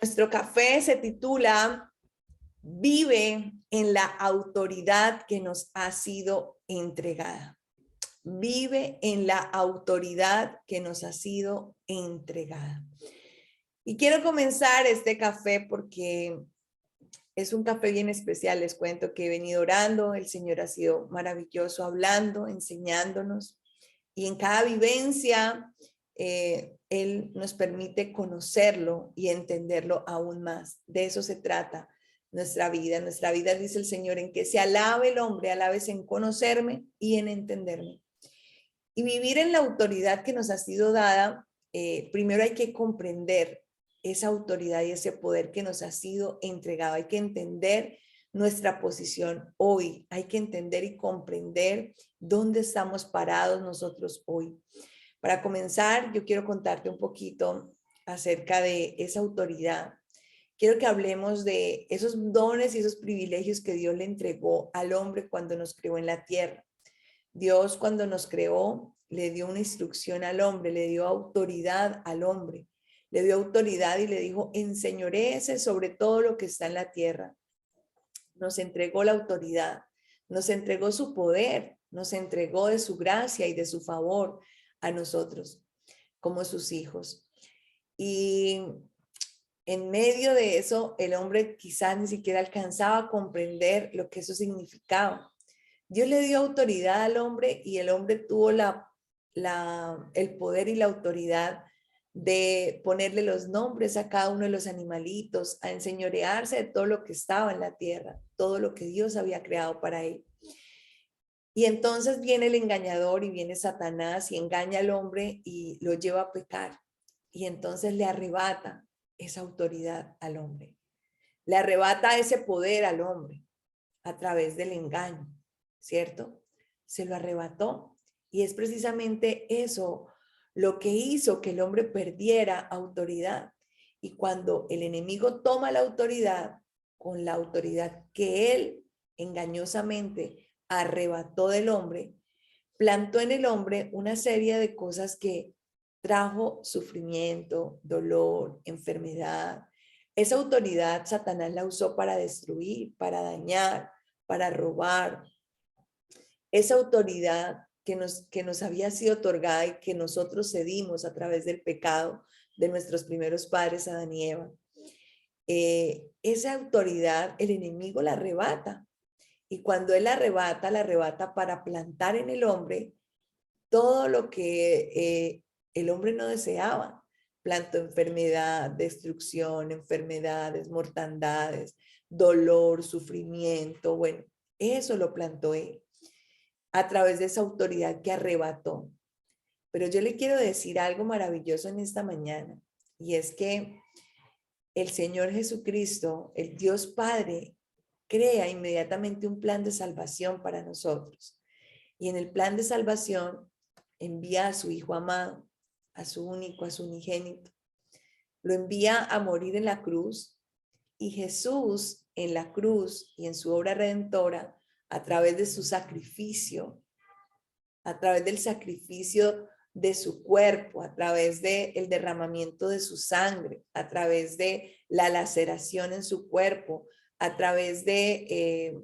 Nuestro café se titula Vive en la autoridad que nos ha sido entregada. Vive en la autoridad que nos ha sido entregada. Y quiero comenzar este café porque es un café bien especial. Les cuento que he venido orando, el Señor ha sido maravilloso hablando, enseñándonos. Y en cada vivencia, Él nos permite conocerlo y entenderlo aún más. De eso se trata nuestra vida. Nuestra vida, dice el Señor, en que se alabe el hombre, alabes en conocerme y en entenderme. Y vivir en la autoridad que nos ha sido dada, primero hay que comprender esa autoridad y ese poder que nos ha sido entregado. Hay que entender nuestra posición hoy. Hay que entender y comprender dónde estamos parados nosotros hoy. Para comenzar, yo quiero contarte un poquito acerca de esa autoridad. Quiero que hablemos de esos dones y esos privilegios que Dios le entregó al hombre cuando nos creó en la tierra. Dios, cuando nos creó, le dio una instrucción al hombre, le dio autoridad al hombre, le dio autoridad y le dijo, enseñoréese sobre todo lo que está en la tierra. Nos entregó la autoridad, nos entregó su poder, nos entregó de su gracia y de su favor a nosotros como sus hijos. Y en medio de eso, el hombre quizás ni siquiera alcanzaba a comprender lo que eso significaba. Dios le dio autoridad al hombre y el hombre tuvo el poder y la autoridad de ponerle los nombres a cada uno de los animalitos, a enseñorearse de todo lo que estaba en la tierra, todo lo que Dios había creado para él. Y entonces viene el engañador y viene Satanás y engaña al hombre y lo lleva a pecar. Y entonces le arrebata esa autoridad al hombre. Le arrebata ese poder al hombre a través del engaño, ¿cierto? Se lo arrebató y es precisamente eso lo que hizo que el hombre perdiera autoridad. Y cuando el enemigo toma la autoridad, con la autoridad que él engañosamente arrebató del hombre, plantó en el hombre una serie de cosas que trajo sufrimiento, dolor, enfermedad. Esa autoridad Satanás la usó para destruir, para dañar, para robar. Esa autoridad que nos había sido otorgada y que nosotros cedimos a través del pecado de nuestros primeros padres, Adán y Eva. Esa autoridad el enemigo la arrebata. Y cuando él la arrebata para plantar en el hombre todo lo que el hombre no deseaba. Plantó enfermedad, destrucción, enfermedades, mortandades, dolor, sufrimiento. Bueno, eso lo plantó él a través de esa autoridad que arrebató. Pero yo le quiero decir algo maravilloso en esta mañana, y es que el Señor Jesucristo, el Dios Padre, crea inmediatamente un plan de salvación para nosotros. Y en el plan de salvación envía a su Hijo amado, a su único, a su unigénito. Lo envía a morir en la cruz, y Jesús en la cruz y en su obra redentora, a través de su sacrificio, a través del sacrificio de su cuerpo, a través del derramamiento de su sangre, a través de la laceración en su cuerpo, a través de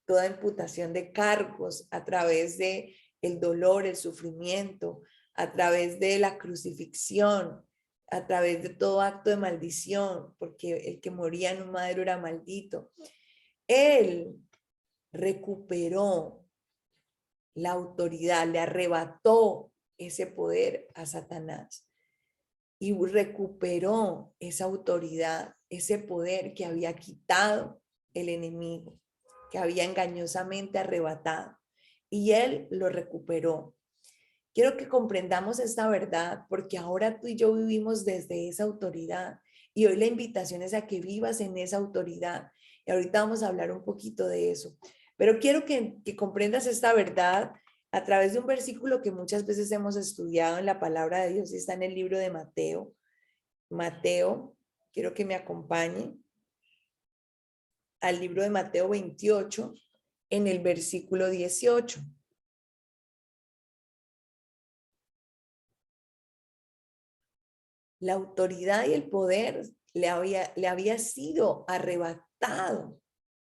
toda imputación de cargos, a través de el dolor, el sufrimiento, a través de la crucifixión, a través de todo acto de maldición, porque el que moría en un madero era maldito. Él recuperó la autoridad, le arrebató ese poder a Satanás y recuperó esa autoridad, ese poder que había quitado el enemigo, que había engañosamente arrebatado, y él lo recuperó. Quiero que comprendamos esta verdad, porque ahora tú y yo vivimos desde esa autoridad, y hoy la invitación es a que vivas en esa autoridad, y ahorita vamos a hablar un poquito de eso. Pero quiero que comprendas esta verdad a través de un versículo que muchas veces hemos estudiado en la palabra de Dios, y está en el libro de Mateo. Mateo, quiero que me acompañe al libro de Mateo 28, en el versículo 18. La autoridad y el poder le había sido arrebatado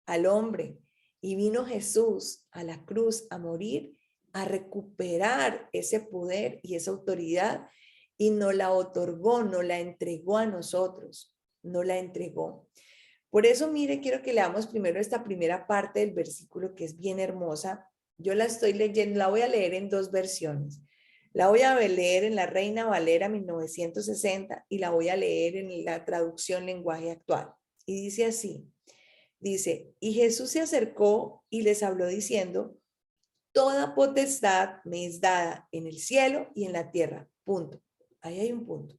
al hombre, y vino Jesús a la cruz a morir, a recuperar ese poder y esa autoridad, y nos la otorgó, nos la entregó a nosotros, nos la entregó. Por eso, mire, quiero que leamos primero esta primera parte del versículo, que es bien hermosa. Yo la estoy leyendo, la voy a leer en dos versiones. La voy a leer en la Reina Valera 1960 y la voy a leer en la traducción lenguaje actual. Y dice así, dice, y Jesús se acercó y les habló diciendo, toda potestad me es dada en el cielo y en la tierra. Punto. Ahí hay un punto.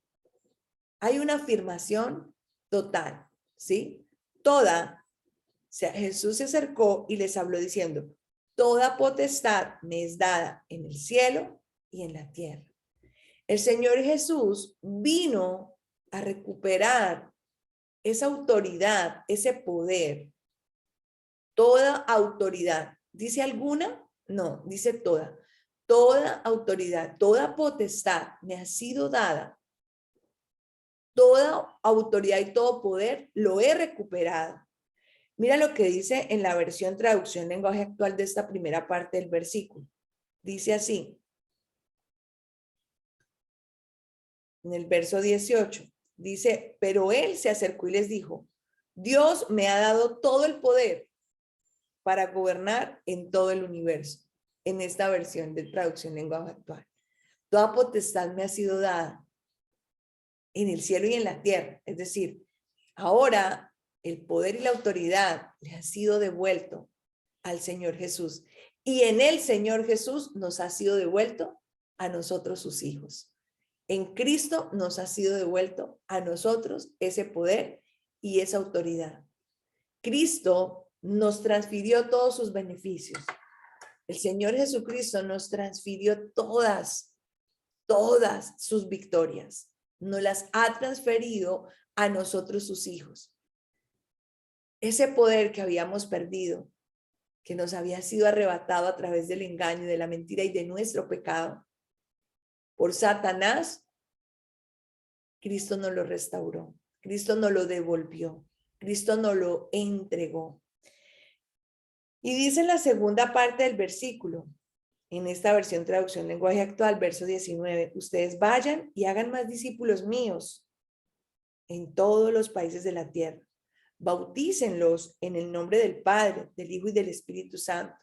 Hay una afirmación total, ¿sí? Toda, o sea, Jesús se acercó y les habló diciendo, toda potestad me es dada en el cielo y en la tierra. El Señor Jesús vino a recuperar esa autoridad, ese poder, toda autoridad. ¿Dice alguna? No, dice toda. Toda autoridad, toda potestad me ha sido dada. Toda autoridad y todo poder lo he recuperado. Mira lo que dice en la versión traducción lenguaje actual de esta primera parte del versículo. Dice así, en el verso 18, dice, pero él se acercó y les dijo, Dios me ha dado todo el poder para gobernar en todo el universo, en esta versión de traducción lenguaje actual. Toda potestad me ha sido dada en el cielo y en la tierra. Es decir, ahora el poder y la autoridad le ha sido devuelto al Señor Jesús. Y en el Señor Jesús nos ha sido devuelto a nosotros sus hijos. En Cristo nos ha sido devuelto a nosotros ese poder y esa autoridad. Cristo nos transfirió todos sus beneficios. El Señor Jesucristo nos transfirió todas sus victorias. Nos las ha transferido a nosotros sus hijos. Ese poder que habíamos perdido, que nos había sido arrebatado a través del engaño, de la mentira y de nuestro pecado, por Satanás, Cristo nos lo restauró, Cristo nos lo devolvió, Cristo nos lo entregó. Y dice en la segunda parte del versículo, en esta versión traducción lenguaje actual, verso 19, ustedes vayan y hagan más discípulos míos en todos los países de la tierra. Bautícenlos en el nombre del Padre, del Hijo y del Espíritu Santo.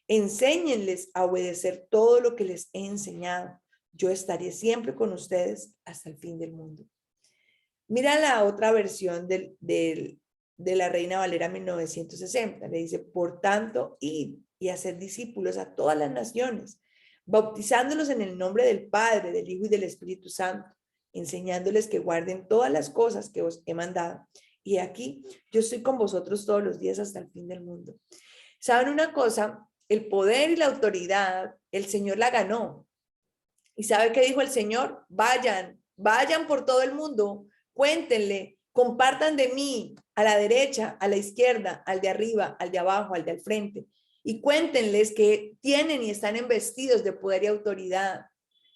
Enséñenles a obedecer todo lo que les he enseñado. Yo estaré siempre con ustedes hasta el fin del mundo. Mira la otra versión de la Reina Valera 1960. Le dice, por tanto, id y hacer discípulos a todas las naciones, bautizándolos en el nombre del Padre, del Hijo y del Espíritu Santo, enseñándoles que guarden todas las cosas que os he mandado. Y aquí, yo estoy con vosotros todos los días hasta el fin del mundo. ¿Saben una cosa? El poder y la autoridad, el Señor la ganó. ¿Y sabe qué dijo el Señor? Vayan por todo el mundo, cuéntenle, compartan de mí a la derecha, a la izquierda, al de arriba, al de abajo, al de al frente. Y cuéntenles que tienen y están investidos de poder y autoridad.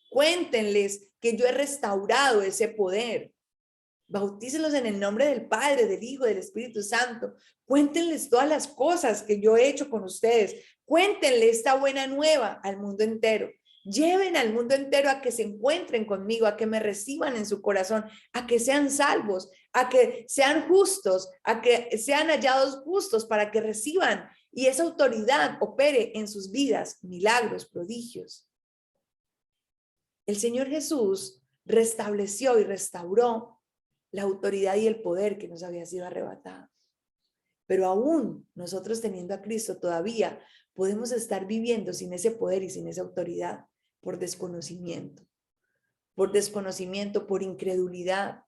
Cuéntenles que yo he restaurado ese poder. Bautícenlos en el nombre del Padre, del Hijo, del Espíritu Santo. Cuéntenles todas las cosas que yo he hecho con ustedes. Cuéntenle esta buena nueva al mundo entero. Lleven al mundo entero a que se encuentren conmigo, a que me reciban en su corazón, a que sean salvos, a que sean justos, a que sean hallados justos para que reciban y esa autoridad opere en sus vidas, milagros, prodigios. El Señor Jesús restableció y restauró la autoridad y el poder que nos había sido arrebatado. Pero aún nosotros teniendo a Cristo todavía podemos estar viviendo sin ese poder y sin esa autoridad por desconocimiento, por incredulidad,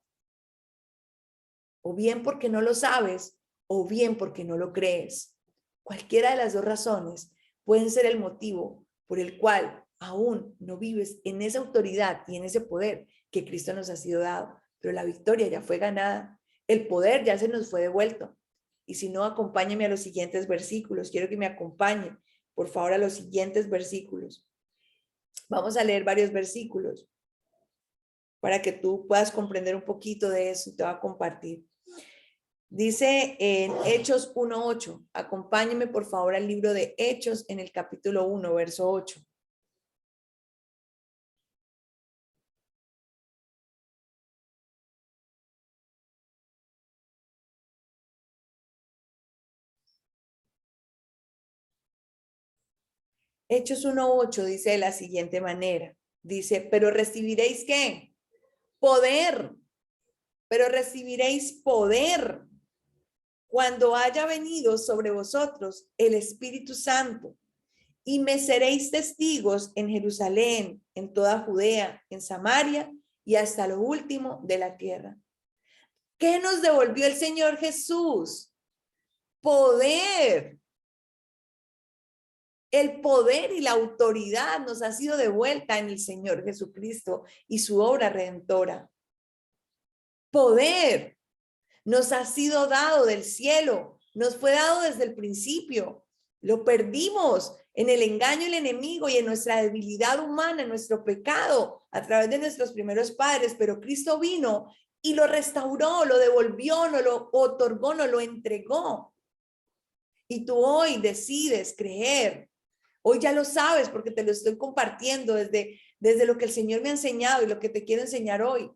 o bien porque no lo sabes, o bien porque no lo crees. Cualquiera de las dos razones pueden ser el motivo por el cual aún no vives en esa autoridad y en ese poder que Cristo nos ha sido dado, pero la victoria ya fue ganada, el poder ya se nos fue devuelto. Y si no, acompáñame a los siguientes versículos. Quiero que me acompañen, por favor, a los siguientes versículos. Vamos a leer varios versículos. para que tú puedas comprender un poquito de eso y te voy a compartir. Dice en Hechos 1:8, acompáñeme por favor al libro de Hechos en el capítulo 1, verso 8. Hechos 1:8 dice de la siguiente manera, dice, pero recibiréis ¿qué? Poder, pero recibiréis poder cuando haya venido sobre vosotros el Espíritu Santo, y me seréis testigos en Jerusalén, en toda Judea, en Samaria y hasta lo último de la tierra. ¿Qué nos devolvió el Señor Jesús? Poder. El poder y la autoridad nos ha sido devuelta en el Señor Jesucristo y su obra redentora. Poder nos ha sido dado del cielo, nos fue dado desde el principio. Lo perdimos en el engaño del enemigo y en nuestra debilidad humana, en nuestro pecado, a través de nuestros primeros padres, pero Cristo vino y lo restauró, lo devolvió, nos lo otorgó, nos lo entregó. Y tú hoy decides creer. Hoy ya lo sabes porque te lo estoy compartiendo desde lo que el Señor me ha enseñado y lo que te quiero enseñar hoy.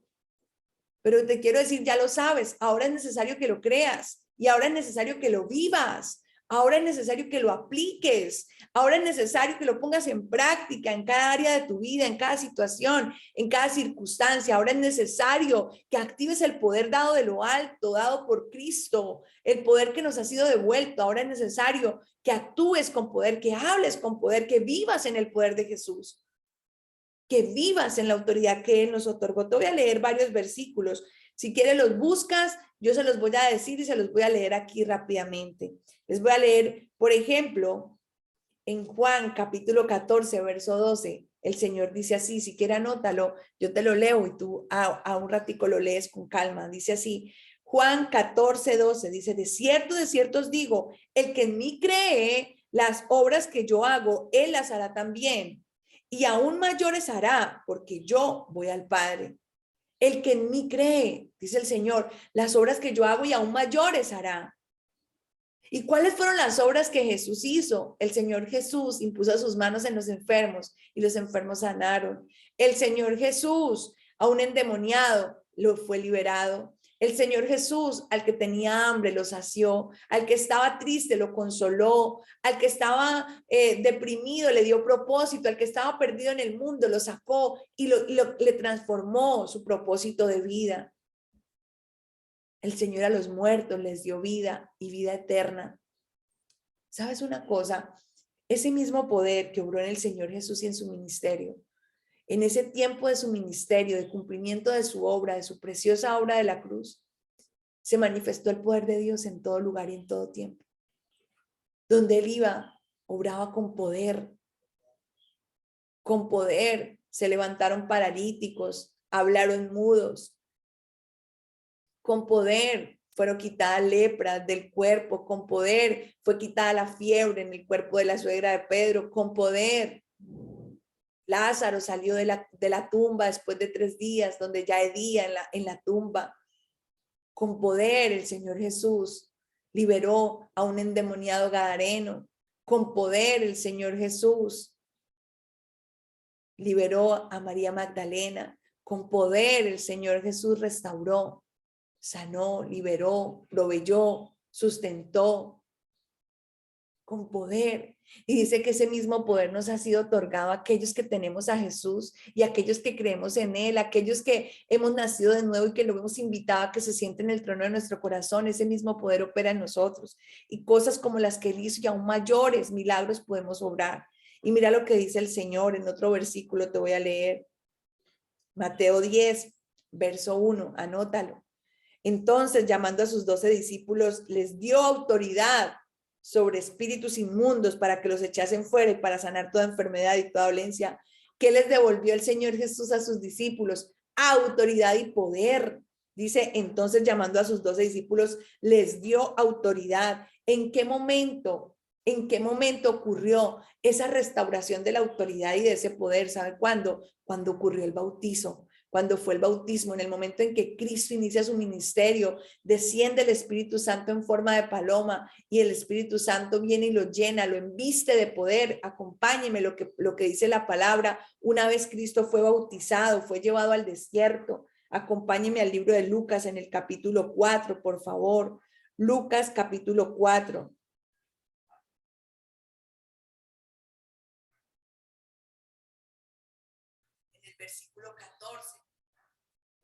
Pero te quiero decir, ya lo sabes, ahora es necesario que lo creas y ahora es necesario que lo vivas. Ahora es necesario que lo apliques. Ahora es necesario que lo pongas en práctica en cada área de tu vida, en cada situación, en cada circunstancia. Ahora es necesario que actives el poder dado de lo alto, dado por Cristo, el poder que nos ha sido devuelto. Ahora es necesario que actúes con poder, que hables con poder, que vivas en el poder de Jesús, que vivas en la autoridad que Él nos otorgó. Te voy a leer varios versículos. Si quieres los buscas, yo se los voy a decir y se los voy a leer aquí rápidamente. Les voy a leer, por ejemplo, en Juan capítulo 14, verso 12, el Señor dice así, si quieres anótalo, yo te lo leo y tú a un ratico lo lees con calma. Dice así, Juan 14, 12, dice, de cierto os digo, el que en mí cree, las obras que yo hago, Él las hará también. Y aún mayores hará, porque yo voy al Padre. El que en mí cree, dice el Señor, las obras que yo hago y aún mayores hará. ¿Y cuáles fueron las obras que Jesús hizo? El Señor Jesús impuso sus manos en los enfermos y los enfermos sanaron. El Señor Jesús a un endemoniado lo fue liberado. El Señor Jesús al que tenía hambre lo sació, al que estaba triste lo consoló, al que estaba deprimido le dio propósito, al que estaba perdido en el mundo lo sacó y le transformó su propósito de vida. El Señor a los muertos les dio vida y vida eterna. ¿Sabes una cosa? Ese mismo poder que obró en el Señor Jesús y en su ministerio, en ese tiempo de su ministerio, de cumplimiento de su obra, de su preciosa obra de la cruz, se manifestó el poder de Dios en todo lugar y en todo tiempo. Donde Él iba, obraba con poder. Con poder se levantaron paralíticos, hablaron mudos. Con poder fueron quitadas lepras del cuerpo, con poder fue quitada la fiebre en el cuerpo de la suegra de Pedro, con poder. Lázaro salió de la tumba después de 3 días, donde ya hay día en la tumba. Con poder el Señor Jesús liberó a un endemoniado gadareno. Con poder el Señor Jesús liberó a María Magdalena. Con poder el Señor Jesús restauró, sanó, liberó, proveyó, sustentó, con poder. Y dice que ese mismo poder nos ha sido otorgado a aquellos que tenemos a Jesús y a aquellos que creemos en Él, aquellos que hemos nacido de nuevo y que lo hemos invitado a que se siente en el trono de nuestro corazón. Ese mismo poder opera en nosotros y cosas como las que Él hizo y aún mayores milagros podemos obrar. Y mira lo que dice el Señor en otro versículo, te voy a leer. Mateo 10, verso 1, anótalo. Entonces, llamando a sus 12 discípulos, les dio autoridad sobre espíritus inmundos para que los echasen fuera y para sanar toda enfermedad y toda dolencia. ¿Qué les devolvió el Señor Jesús a sus discípulos? Autoridad y poder. Dice, entonces llamando a sus 12 discípulos, les dio autoridad. ¿En qué momento? ¿En qué momento ocurrió esa restauración de la autoridad y de ese poder? ¿Sabe cuándo? Cuando ocurrió el bautizo. cuando fue el bautismo, en el momento en que Cristo inicia su ministerio, desciende el Espíritu Santo en forma de paloma y el Espíritu Santo viene y lo llena, lo embiste de poder. Acompáñeme lo que dice la palabra. Una vez Cristo fue bautizado, fue llevado al desierto. Acompáñeme al libro de Lucas en el capítulo 4, por favor. Lucas capítulo 4. En el versículo 14.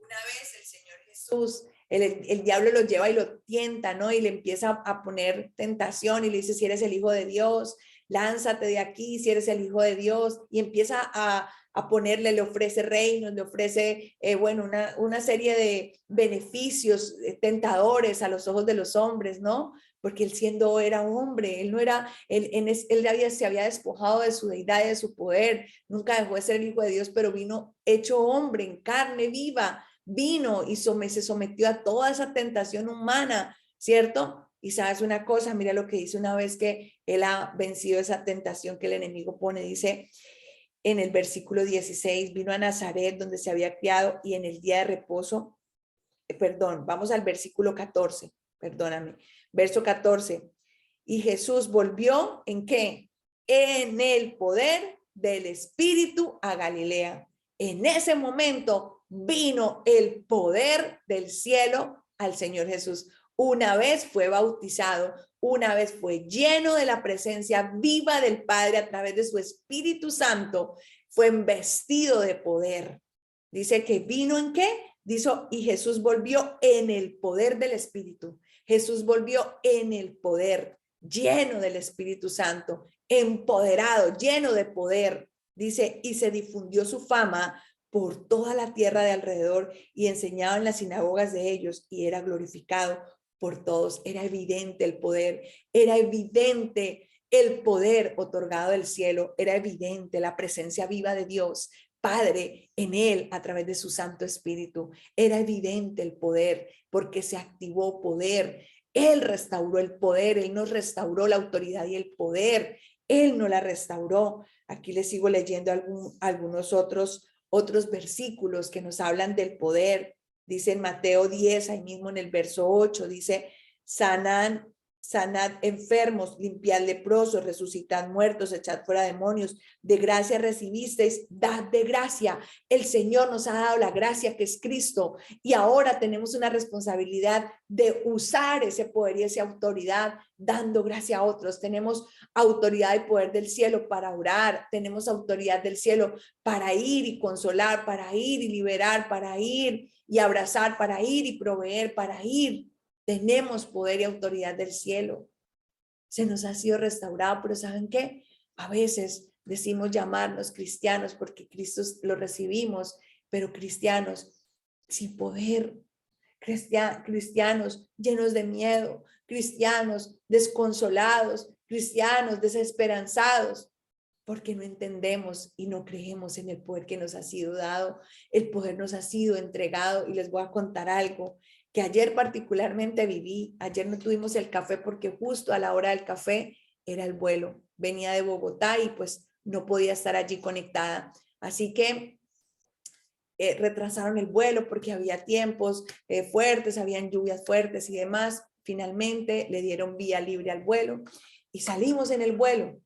Una vez el Señor Jesús, el diablo lo lleva y lo tienta, ¿no? Y le empieza a poner tentación y le dice, si eres el Hijo de Dios, lánzate de aquí, si eres el Hijo de Dios. Y empieza a ponerle, le ofrece reinos, le ofrece, bueno, una serie de beneficios tentadores a los ojos de los hombres, ¿no? Porque él siendo era hombre, él no era, se había despojado de su deidad y de su poder, nunca dejó de ser el Hijo de Dios, pero vino hecho hombre en carne viva, vino y se sometió a toda esa tentación humana, ¿cierto? Y sabes una cosa, mira lo que dice una vez que él ha vencido esa tentación que el enemigo pone, dice en el versículo 16, vino a Nazaret donde se había criado y en el día de reposo, perdón, vamos al versículo 14, perdóname, verso 14, y Jesús volvió ¿en qué? En el poder del Espíritu a Galilea. En ese momento vino el poder del cielo al Señor Jesús. Una vez fue bautizado, una vez fue lleno de la presencia viva del Padre a través de su Espíritu Santo, fue investido de poder. Dice que vino ¿en qué? Dice, y Jesús volvió en el poder del Espíritu. Jesús volvió en el poder, lleno del Espíritu Santo, empoderado, lleno de poder. Dice, y se difundió su fama por toda la tierra de alrededor y enseñaba en las sinagogas de ellos y era glorificado por todos. Era evidente el poder, era evidente el poder otorgado del cielo, era evidente la presencia viva de Dios, Padre, en él a través de su Santo Espíritu. Era evidente el poder porque se activó poder. Él restauró el poder, él nos restauró la autoridad y el poder. Él no la restauró. Aquí les sigo leyendo algunos otros versículos que nos hablan del poder. Dice en Mateo 10, ahí mismo en el verso 8, dice, sanad enfermos, limpiad leprosos, resucitad muertos, echad fuera demonios, de gracia recibisteis, dad de gracia. El Señor nos ha dado la gracia que es Cristo y ahora tenemos una responsabilidad de usar ese poder y esa autoridad dando gracia a otros. Tenemos autoridad y poder del cielo para orar, tenemos autoridad del cielo para ir y consolar, para ir y liberar, para ir y abrazar, para ir y proveer, para ir. Tenemos poder y autoridad del cielo. Se nos ha sido restaurado, pero ¿saben qué? A veces decimos llamarnos cristianos porque Cristo lo recibimos, pero cristianos sin poder, cristianos llenos de miedo, cristianos desconsolados, cristianos desesperanzados, porque no entendemos y no creemos en el poder que nos ha sido dado. El poder nos ha sido entregado y les voy a contar algo que ayer particularmente viví. Ayer no tuvimos el café porque justo a la hora del café era el vuelo. Venía de Bogotá y pues no podía estar allí conectada. Así que retrasaron el vuelo porque había tiempos fuertes, habían lluvias fuertes y demás. Finalmente le dieron vía libre al vuelo y salimos en el vuelo.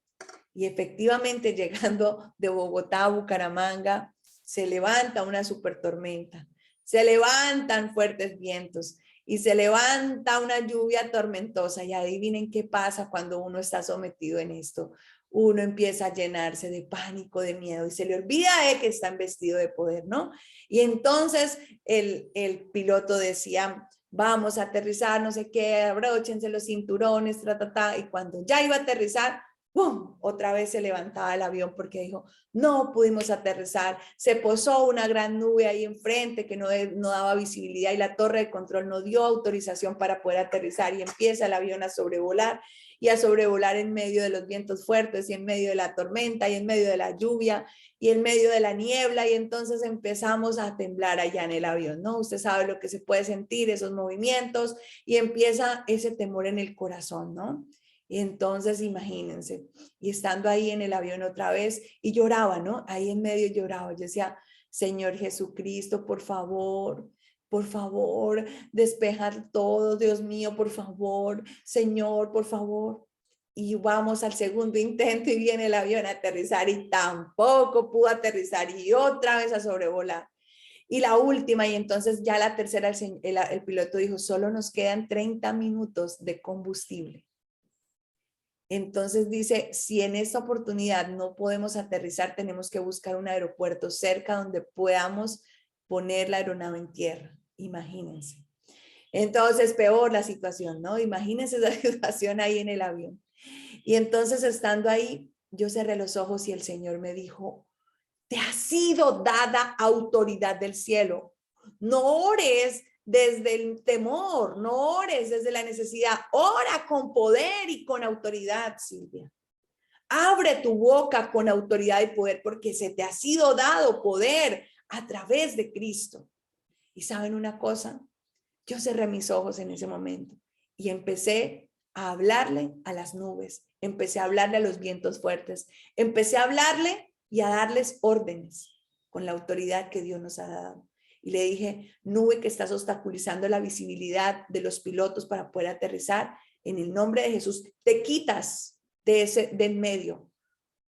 Y efectivamente llegando de Bogotá a Bucaramanga, se levanta una super tormenta, se levantan fuertes vientos y se levanta una lluvia tormentosa. Y adivinen qué pasa cuando uno está sometido en esto. Uno empieza a llenarse de pánico, de miedo y se le olvida que está investido de poder, ¿no? Y entonces el piloto decía, vamos a aterrizar, no sé qué, abróchense los cinturones, y cuando ya iba a aterrizar, ¡pum! Otra vez se levantaba el avión porque dijo, no pudimos aterrizar, se posó una gran nube ahí enfrente que no daba visibilidad y la torre de control no dio autorización para poder aterrizar y empieza el avión a sobrevolar y a sobrevolar en medio de los vientos fuertes y en medio de la tormenta y en medio de la lluvia y en medio de la niebla y entonces empezamos a temblar allá en el avión, ¿no? Usted sabe lo que se puede sentir, esos movimientos y empieza ese temor en el corazón, ¿no? Y entonces imagínense, y estando ahí en el avión otra vez, y lloraba, ¿no? Ahí en medio lloraba, yo decía, Señor Jesucristo, por favor, despejar todo, Dios mío, por favor, Señor, por favor. Y vamos al segundo intento y viene el avión a aterrizar y tampoco pudo aterrizar y otra vez a sobrevolar. Y la última, y entonces ya la tercera, el piloto dijo, solo nos quedan 30 minutos de combustible. Entonces dice, si en esta oportunidad no podemos aterrizar, tenemos que buscar un aeropuerto cerca donde podamos poner la aeronave en tierra. Imagínense. Entonces, peor la situación, ¿no? Imagínense esa situación ahí en el avión. Y entonces, estando ahí, yo cerré los ojos y el Señor me dijo, te ha sido dada autoridad del cielo. No ores desde el temor, no ores desde la necesidad, ora con poder y con autoridad, Silvia. Abre tu boca con autoridad y poder porque se te ha sido dado poder a través de Cristo. Y ¿saben una cosa? Yo cerré mis ojos en ese momento y empecé a hablarle a las nubes, empecé a hablarle a los vientos fuertes, empecé a hablarle y a darles órdenes con la autoridad que Dios nos ha dado. Y le dije, nube que estás obstaculizando la visibilidad de los pilotos para poder aterrizar, en el nombre de Jesús, te quitas de en medio,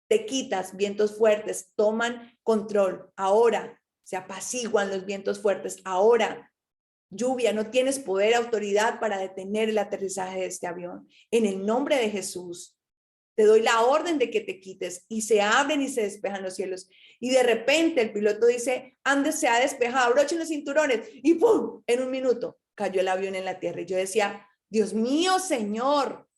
te quitas, vientos fuertes, toman control. Ahora se apaciguan los vientos fuertes, ahora lluvia, no tienes poder, autoridad para detener el aterrizaje de este avión. En el nombre de Jesús, te doy la orden de que te quites y se abren y se despejan los cielos. Y de repente el piloto dice, Andes se ha despejado, abrochen los cinturones y ¡pum! En un minuto cayó el avión en la tierra. Y yo decía, Dios mío, Señor,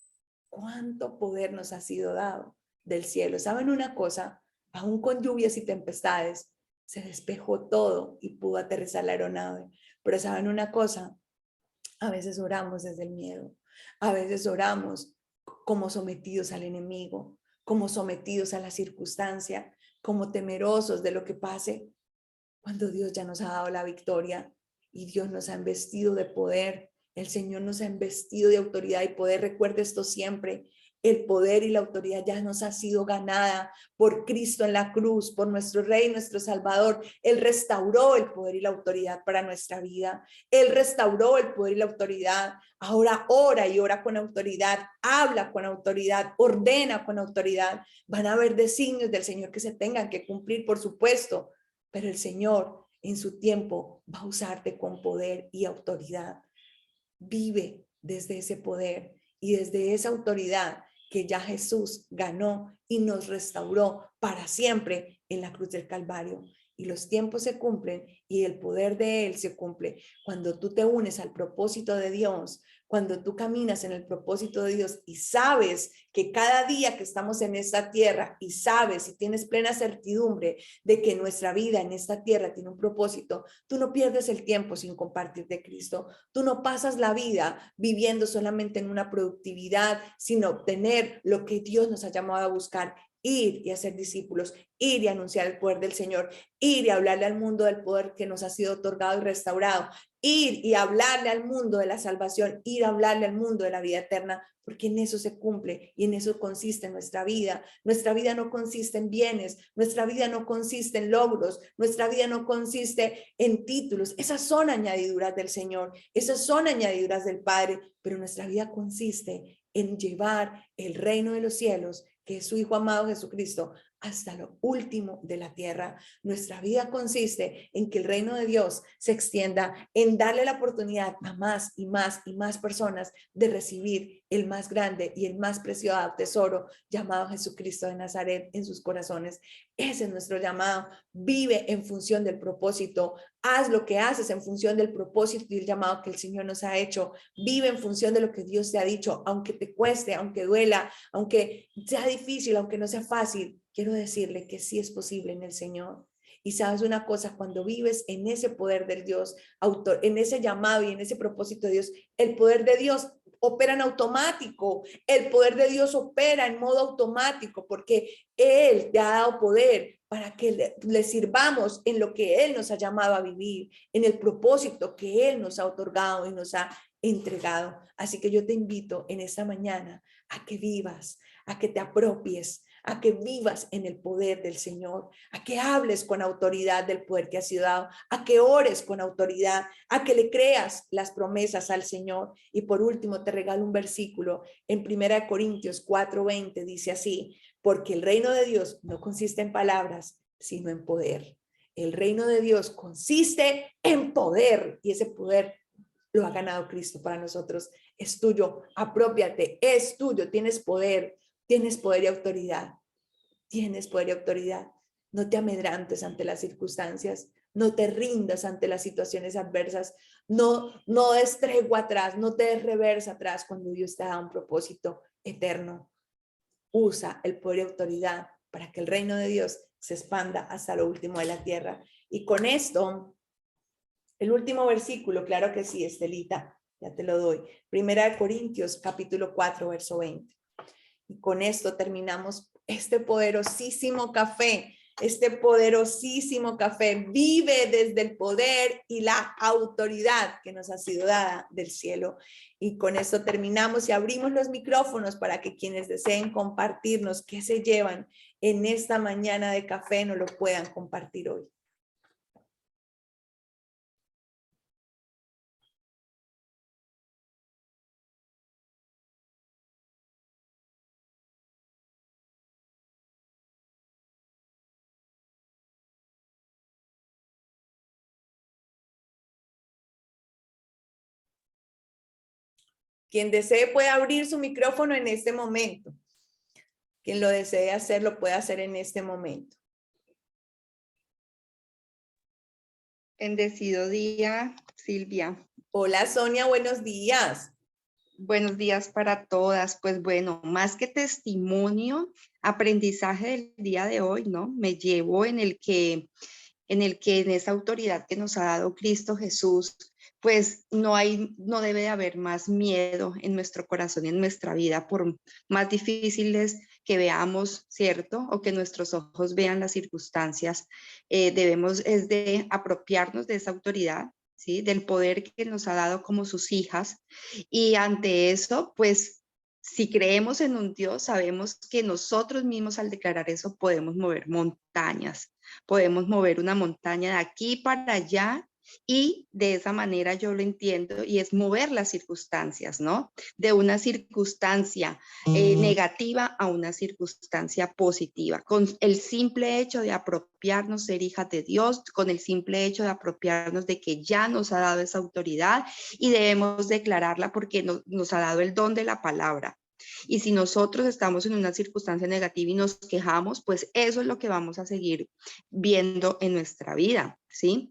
cuánto poder nos ha sido dado del cielo. ¿Saben una cosa? Aún con lluvias y tempestades, se despejó todo y pudo aterrizar la aeronave. Pero ¿saben una cosa? A veces oramos desde el miedo. A veces oramos como sometidos al enemigo, como sometidos a la circunstancia, como temerosos de lo que pase, cuando Dios ya nos ha dado la victoria y Dios nos ha investido de poder. El Señor nos ha investido de autoridad y poder. Recuerde esto siempre. El poder y la autoridad ya nos ha sido ganada por Cristo en la cruz, por nuestro Rey, nuestro Salvador. Él restauró el poder y la autoridad para nuestra vida. Él restauró el poder y la autoridad. Ahora ora y ora con autoridad, habla con autoridad, ordena con autoridad. Van a haber designios del Señor que se tengan que cumplir, por supuesto, pero el Señor en su tiempo va a usarte con poder y autoridad. Vive desde ese poder y desde esa autoridad que ya Jesús ganó y nos restauró para siempre en la cruz del Calvario. Y los tiempos se cumplen y el poder de Él se cumple cuando tú te unes al propósito de Dios, cuando tú caminas en el propósito de Dios y sabes que cada día que estamos en esta tierra y sabes y tienes plena certidumbre de que nuestra vida en esta tierra tiene un propósito, tú no pierdes el tiempo sin compartir de Cristo. Tú no pasas la vida viviendo solamente en una productividad, sin obtener lo que Dios nos ha llamado a buscar. Ir y hacer discípulos, ir y anunciar el poder del Señor, ir y hablarle al mundo del poder que nos ha sido otorgado y restaurado, ir y hablarle al mundo de la salvación, ir a hablarle al mundo de la vida eterna, porque en eso se cumple y en eso consiste nuestra vida. Nuestra vida no consiste en bienes, nuestra vida no consiste en logros, nuestra vida no consiste en títulos. Esas son añadiduras del Señor, esas son añadiduras del Padre, pero nuestra vida consiste en llevar el reino de los cielos, que es su Hijo amado Jesucristo, hasta lo último de la tierra. Nuestra vida consiste en que el reino de Dios se extienda, en darle la oportunidad a más y más y más personas de recibir el más grande y el más preciado tesoro llamado Jesucristo de Nazaret en sus corazones. Ese es nuestro llamado. Vive en función del propósito. Haz lo que haces en función del propósito y el llamado que el Señor nos ha hecho. Vive en función de lo que Dios te ha dicho, aunque te cueste, aunque duela, aunque sea difícil, aunque no sea fácil. Quiero decirle que sí es posible en el Señor. Y sabes una cosa, cuando vives en ese poder del Dios, en ese llamado y en ese propósito de Dios, el poder de Dios opera en automático, el poder de Dios opera en modo automático, porque Él te ha dado poder para que le sirvamos en lo que Él nos ha llamado a vivir, en el propósito que Él nos ha otorgado y nos ha entregado. Así que yo te invito en esta mañana a que vivas, a que te apropies, a que vivas en el poder del Señor, a que hables con autoridad del poder que has sido dado, a que ores con autoridad, a que le creas las promesas al Señor. Y por último, te regalo un versículo en 1 Corintios 4:20, dice así: porque el reino de Dios no consiste en palabras, sino en poder. El reino de Dios consiste en poder, y ese poder lo ha ganado Cristo para nosotros. Es tuyo, apropiate, es tuyo, tienes poder y autoridad. Tienes poder y autoridad. No te amedrantes ante las circunstancias, no te rindas ante las situaciones adversas, no des tregua atrás, no te des reversa atrás cuando Dios te da un propósito eterno. Usa el poder y autoridad para que el reino de Dios se expanda hasta lo último de la tierra. Y con esto, el último versículo, claro que sí, Estelita, ya te lo doy. 1 Corintios capítulo 4, verso 20. Y con esto terminamos este poderosísimo café. Vive desde el poder y la autoridad que nos ha sido dada del cielo. Y con esto terminamos y abrimos los micrófonos para que quienes deseen compartirnos qué se llevan en esta mañana de café nos lo puedan compartir hoy. Quien desee puede abrir su micrófono en este momento. Quien lo desee hacer, lo puede hacer en este momento. Bendecido día, Silvia. Hola, Sonia, buenos días. Buenos días para todas. Pues bueno, más que testimonio, aprendizaje del día de hoy, ¿no? Me llevo en en esa autoridad que nos ha dado Cristo Jesús, pues no debe de haber más miedo en nuestro corazón y en nuestra vida, por más difíciles que veamos, ¿cierto? O que nuestros ojos vean las circunstancias. Debemos es de apropiarnos de esa autoridad, ¿sí? Del poder que nos ha dado como sus hijas. Y ante eso, pues si creemos en un Dios, sabemos que nosotros mismos al declarar eso podemos mover montañas. Podemos mover una montaña de aquí para allá y de esa manera yo lo entiendo y es mover las circunstancias, ¿no? De una circunstancia negativa a una circunstancia positiva, con el simple hecho de apropiarnos, ser hijas de Dios, con el simple hecho de apropiarnos de que ya nos ha dado esa autoridad y debemos declararla porque nos ha dado el don de la palabra. Y si nosotros estamos en una circunstancia negativa y nos quejamos, pues eso es lo que vamos a seguir viendo en nuestra vida, ¿sí?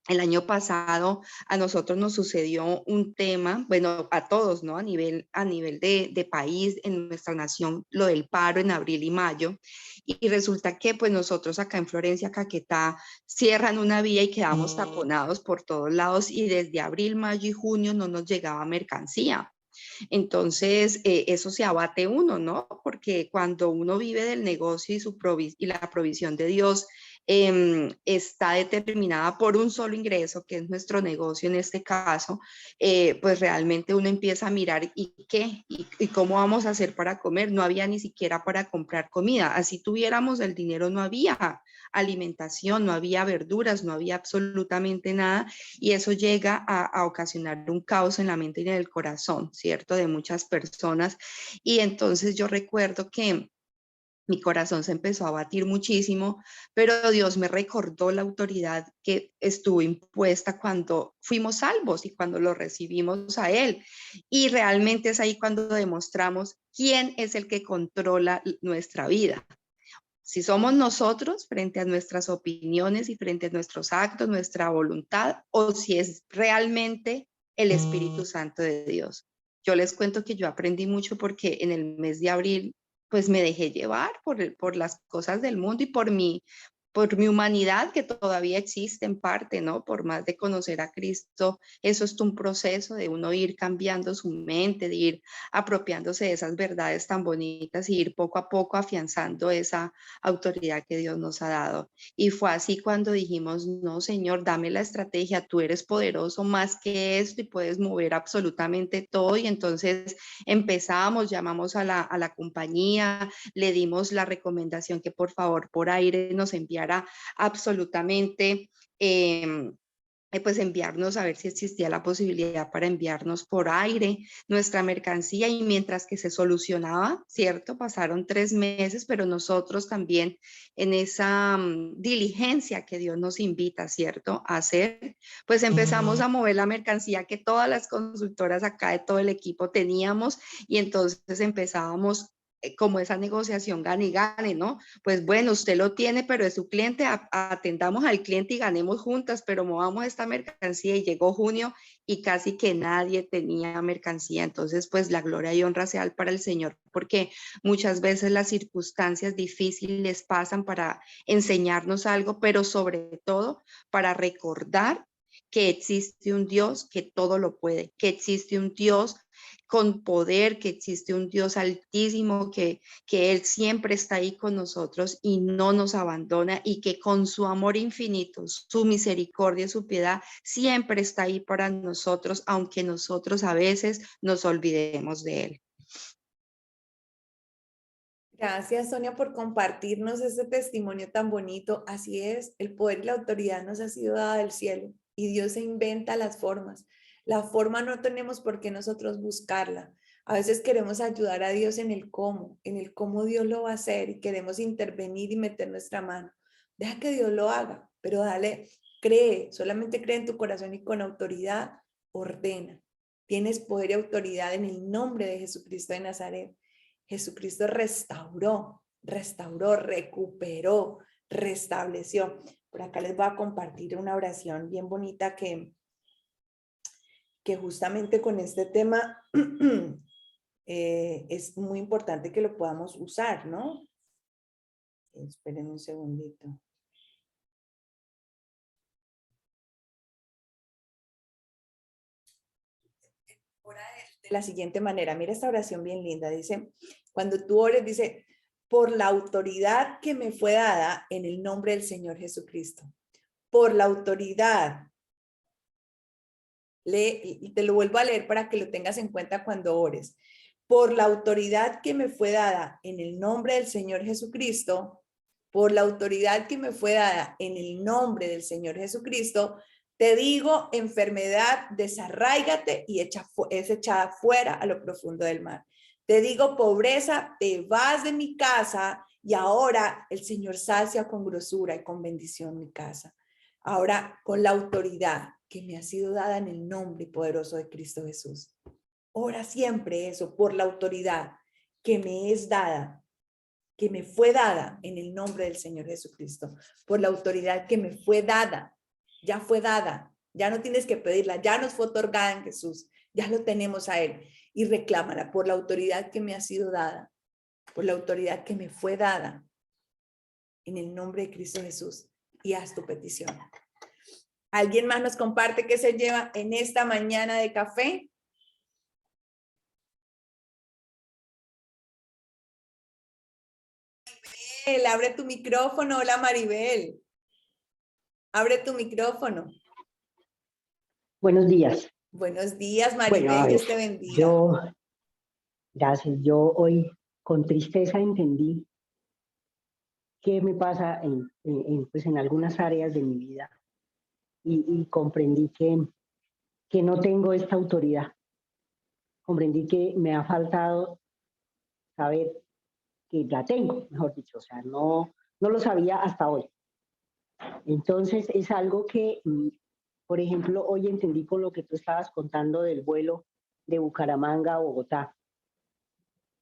El año pasado a nosotros nos sucedió un tema, bueno, a todos, ¿no? A nivel de país, en nuestra nación, lo del paro en abril y mayo. Y resulta que pues nosotros acá en Florencia, Caquetá, cierran una vía y quedamos taponados por todos lados y desde abril, mayo y junio no nos llegaba mercancía. Entonces, eso se abate uno, ¿no? Porque cuando uno vive del negocio y la provisión de Dios está determinada por un solo ingreso, que es nuestro negocio en este caso, pues realmente uno empieza a mirar y qué, y cómo vamos a hacer para comer. No había ni siquiera para comprar comida. Así tuviéramos el dinero, no había alimentación, no había verduras, no había absolutamente nada, y eso llega a ocasionar un caos en la mente y en el corazón, ¿cierto? De muchas personas. Y entonces yo recuerdo que mi corazón se empezó a batir muchísimo, pero Dios me recordó la autoridad que estuvo impuesta cuando fuimos salvos y cuando lo recibimos a Él. Y realmente es ahí cuando demostramos quién es el que controla nuestra vida. Si somos nosotros frente a nuestras opiniones y frente a nuestros actos, nuestra voluntad, o si es realmente el Espíritu Santo de Dios. Yo les cuento que yo aprendí mucho porque en el mes de abril, pues me dejé llevar por las cosas del mundo y por mi humanidad que todavía existe en parte, ¿no? Por más de conocer a Cristo, eso es un proceso de uno ir cambiando su mente, de ir apropiándose de esas verdades tan bonitas y ir poco a poco afianzando esa autoridad que Dios nos ha dado. Y fue así cuando dijimos, no, Señor, dame la estrategia, tú eres poderoso más que esto y puedes mover absolutamente todo. Y entonces empezamos, llamamos a la compañía, le dimos la recomendación que por favor por aire nos enviara absolutamente pues enviarnos a ver si existía la posibilidad para enviarnos por aire nuestra mercancía, y mientras que se solucionaba, ¿cierto? Pasaron 3 meses, pero nosotros también en esa diligencia que Dios nos invita, ¿cierto? A hacer, pues empezamos a mover la mercancía que todas las consultoras acá de todo el equipo teníamos, y entonces empezábamos como esa negociación gane y gane, ¿no? Pues bueno, usted lo tiene, pero es su cliente, atendamos al cliente y ganemos juntas, pero movamos esta mercancía. Y llegó junio y casi que nadie tenía mercancía. Entonces, pues la gloria y honra sea para el Señor, porque muchas veces las circunstancias difíciles pasan para enseñarnos algo, pero sobre todo para recordar que existe un Dios que todo lo puede, que existe un Dios con poder, que existe un Dios altísimo, que Él siempre está ahí con nosotros y no nos abandona, y que con su amor infinito, su misericordia, su piedad, siempre está ahí para nosotros, aunque nosotros a veces nos olvidemos de Él. Gracias, Sonia, por compartirnos este testimonio tan bonito. Así es, el poder y la autoridad nos ha sido dada del cielo y Dios se inventa las formas. La forma no tenemos por qué nosotros buscarla. A veces queremos ayudar a Dios en el cómo Dios lo va a hacer, y queremos intervenir y meter nuestra mano. Deja que Dios lo haga, pero dale, cree, solamente cree en tu corazón y con autoridad ordena. Tienes poder y autoridad en el nombre de Jesucristo de Nazaret. Jesucristo restauró, recuperó, restableció. Por acá les voy a compartir una oración bien bonita que justamente con este tema es muy importante que lo podamos usar, ¿no? Esperen un segundito. De la siguiente manera, mira esta oración bien linda, dice, cuando tú ores, dice, por la autoridad que me fue dada en el nombre del Señor Jesucristo, por la autoridad, te lo vuelvo a leer para que lo tengas en cuenta cuando ores, por la autoridad que me fue dada en el nombre del Señor Jesucristo, por la autoridad que me fue dada en el nombre del Señor Jesucristo, te digo, enfermedad, desarráigate y es echada fuera a lo profundo del mar. Te digo, pobreza, te vas de mi casa, y ahora el Señor sacia con grosura y con bendición mi casa. Ahora, con la autoridad que me ha sido dada en el nombre poderoso de Cristo Jesús. Ora siempre eso, por la autoridad que me es dada, que me fue dada en el nombre del Señor Jesucristo, por la autoridad que me fue dada, ya fue dada, ya no tienes que pedirla, ya nos fue otorgada en Jesús, ya lo tenemos a Él, y reclámala por la autoridad que me ha sido dada, por la autoridad que me fue dada en el nombre de Cristo Jesús, y haz tu petición. ¿Alguien más nos comparte qué se lleva en esta mañana de café? Maribel, abre tu micrófono. Hola, Maribel. Abre tu micrófono. Buenos días. Buenos días, Maribel. Bueno, Dios te bendiga. Gracias. Yo hoy con tristeza entendí qué me pasa pues en algunas áreas de mi vida, y comprendí que no tengo esta autoridad. Comprendí que me ha faltado saber que la tengo, mejor dicho. O sea, no lo sabía hasta hoy. Entonces es algo que, por ejemplo, hoy entendí con lo que tú estabas contando del vuelo de Bucaramanga a Bogotá,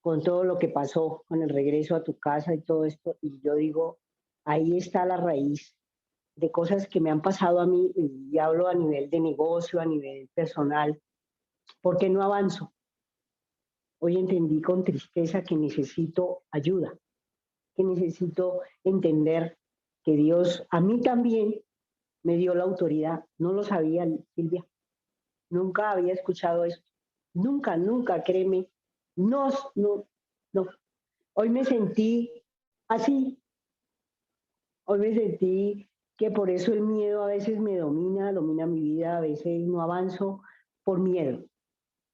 con todo lo que pasó, con el regreso a tu casa y todo esto. Y yo digo, ahí está la raíz de cosas que me han pasado a mí, y hablo a nivel de negocio, a nivel personal. ¿Por qué no avanzo? Hoy entendí con tristeza que necesito ayuda, que necesito entender que Dios a mí también me dio la autoridad. No lo sabía, Silvia. Nunca había escuchado eso. Nunca, nunca, créeme. No, no, no. Hoy me sentí así. Hoy me sentí que por eso el miedo a veces me domina mi vida, a veces no avanzo por miedo.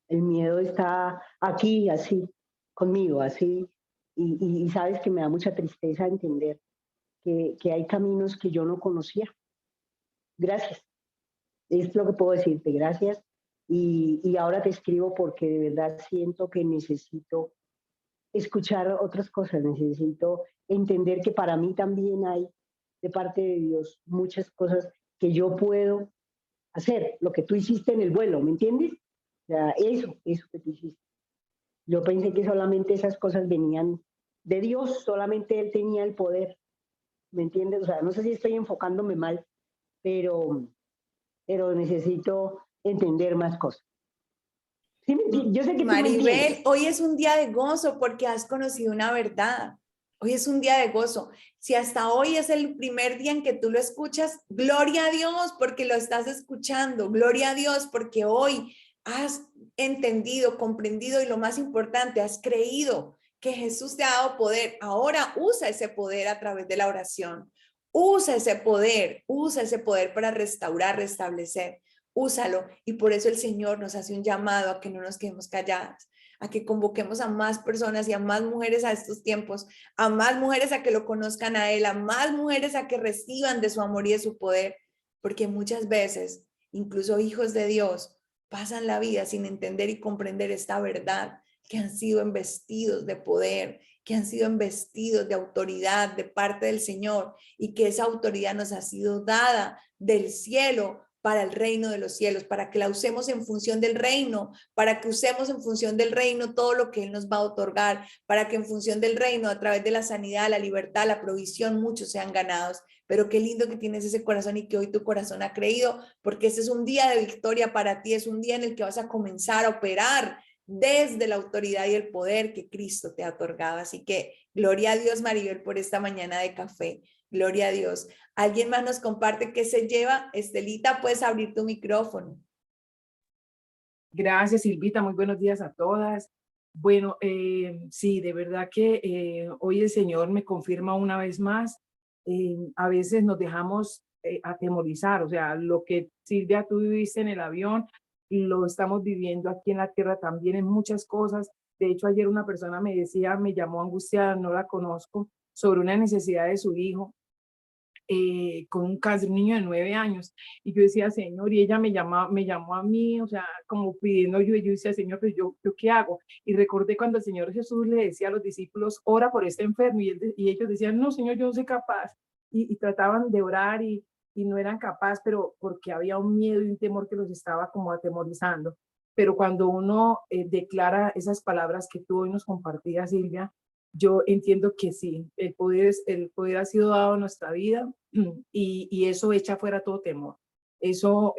El miedo está aquí, así, conmigo, así. Y sabes que me da mucha tristeza entender que hay caminos que yo no conocía. Gracias. Es lo que puedo decirte, gracias. Y ahora te escribo porque de verdad siento que necesito escuchar otras cosas, necesito entender que para mí también hay de parte de Dios muchas cosas que yo puedo hacer, lo que tú hiciste en el vuelo, ¿me entiendes? O sea, eso que tú hiciste. Yo pensé que solamente esas cosas venían de Dios, solamente Él tenía el poder, ¿me entiendes? O sea, no sé si estoy enfocándome mal, pero, pero necesito entender más cosas. ¿Sí yo sé que tú me entiendes. Maribel, hoy es un día de gozo porque has conocido una verdad. Hoy es un día de gozo. Si hasta hoy es el primer día en que tú lo escuchas, gloria a Dios porque lo estás escuchando. Gloria a Dios porque hoy has entendido, comprendido y lo más importante, has creído que Jesús te ha dado poder. Ahora usa ese poder a través de la oración. Usa ese poder para restaurar, restablecer. Úsalo. Y por eso el Señor nos hace un llamado a que no nos quedemos calladas, a que convoquemos a más personas y a más mujeres a estos tiempos, a más mujeres a que lo conozcan a Él, a más mujeres a que reciban de su amor y de su poder, porque muchas veces, incluso hijos de Dios, pasan la vida sin entender y comprender esta verdad, que han sido embestidos de poder, que han sido embestidos de autoridad de parte del Señor y que esa autoridad nos ha sido dada del cielo para el reino de los cielos, para que la usemos en función del reino, para que usemos en función del reino todo lo que Él nos va a otorgar, para que en función del reino, a través de la sanidad, la libertad, la provisión, muchos sean ganados. Pero qué lindo que tienes ese corazón y que hoy tu corazón ha creído, porque este es un día de victoria para ti, es un día en el que vas a comenzar a operar desde la autoridad y el poder que Cristo te ha otorgado. Así que gloria a Dios, Maribel, por esta mañana de café. Gloria a Dios. ¿Alguien más nos comparte qué se lleva? Estelita, puedes abrir tu micrófono. Gracias, Silvita. Muy buenos días a todas. Bueno, sí, de verdad que hoy el Señor me confirma una vez más. A veces nos dejamos atemorizar, o sea, lo que Silvia tú viviste en el avión, lo estamos viviendo aquí en la tierra también en muchas cosas. De hecho, ayer una persona me decía, me llamó angustiada, no la conozco, sobre una necesidad de su hijo. Con un cáncer, un niño de 9 años, y yo decía, Señor, y ella me llamó a mí, o sea, como pidiendo ayuda, y yo decía, Señor, pues yo ¿qué hago? Y recordé cuando el Señor Jesús le decía a los discípulos, ora por este enfermo, y ellos decían, no, Señor, yo no soy capaz, y trataban de orar, y no eran capaces, pero porque había un miedo y un temor que los estaba como atemorizando. Pero cuando uno declara esas palabras que tú hoy nos compartías, Silvia, yo entiendo que sí, el poder ha sido dado a nuestra vida y eso echa fuera todo temor. Eso